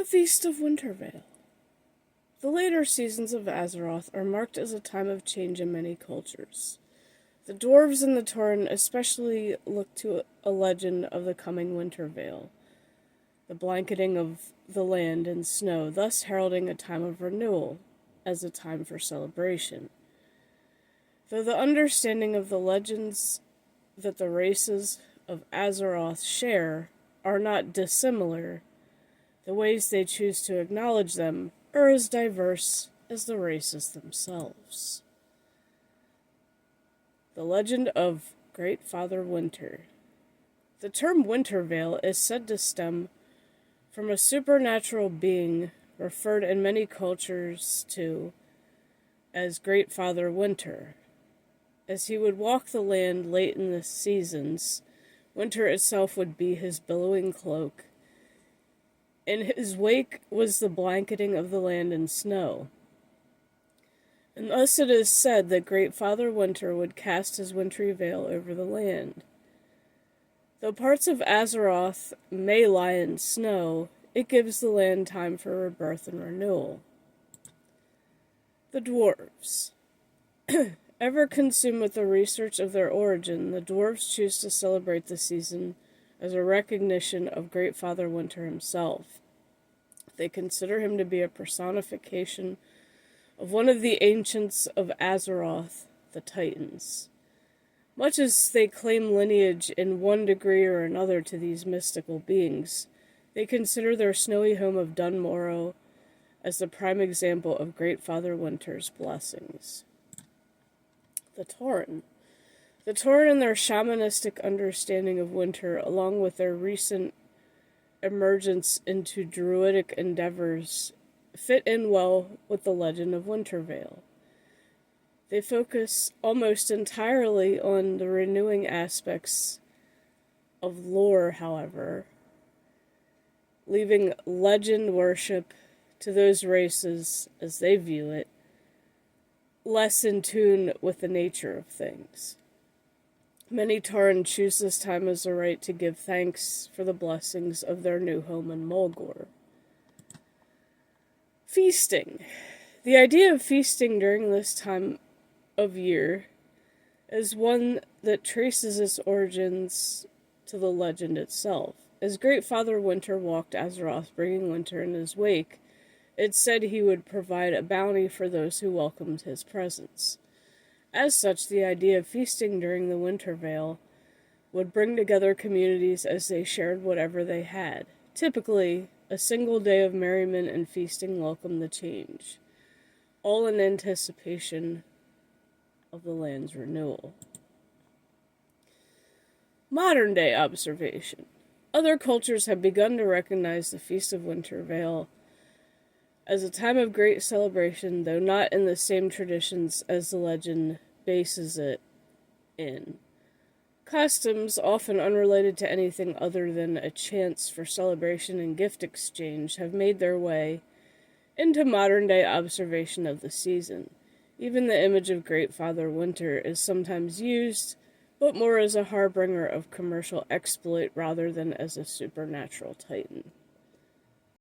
The Feast of Wintervale. The later seasons of Azeroth are marked as a time of change in many cultures. The dwarves in the Tauren especially look to a legend of the coming Wintervale, the blanketing of the land in snow, thus heralding a time of renewal as a time for celebration. Though the understanding of the legends that the races of Azeroth share are not dissimilar, the ways they choose to acknowledge them are as diverse as the races themselves. The legend of Great Father Winter. The term Wintervale is said to stem from a supernatural being referred in many cultures to as Great Father Winter. As he would walk the land late in the seasons, winter itself would be his billowing cloak. In his wake was the blanketing of the land in snow. And thus it is said that Great Father Winter would cast his wintry veil over the land. Though parts of Azeroth may lie in snow, it gives the land time for rebirth and renewal. The Dwarves. Ever consumed with the research of their origin, the dwarves choose to celebrate the season as a recognition of Great Father Winter himself. They consider him to be a personification of one of the ancients of Azeroth, the Titans. Much as they claim lineage in one degree or another to these mystical beings, they consider their snowy home of Dunmorrow as the prime example of Great Father Winter's blessings. The Tauren. The Tauren and their shamanistic understanding of winter, along with their recent emergence into druidic endeavors, fit in well with the legend of Wintervale. They focus almost entirely on the renewing aspects of lore, however, leaving legend worship to those races, as they view it, less in tune with the nature of things. Many Tauren choose this time as a right to give thanks for the blessings of their new home in Mulgore. Feasting. The idea of feasting during this time of year is one that traces its origins to the legend itself. As Great Father Winter walked Azeroth, bringing winter in his wake, it said he would provide a bounty for those who welcomed his presence. As such, the idea of feasting during the Wintervale would bring together communities as they shared whatever they had. Typically, a single day of merriment and feasting welcomed the change, all in anticipation of the land's renewal. Modern-day observation. Other cultures have begun to recognize the Feast of Wintervale as a time of great celebration, though not in the same traditions as the legend bases it in. Customs, often unrelated to anything other than a chance for celebration and gift exchange, have made their way into modern-day observation of the season. Even the image of Great Father Winter is sometimes used, but more as a harbinger of commercial exploit rather than as a supernatural titan.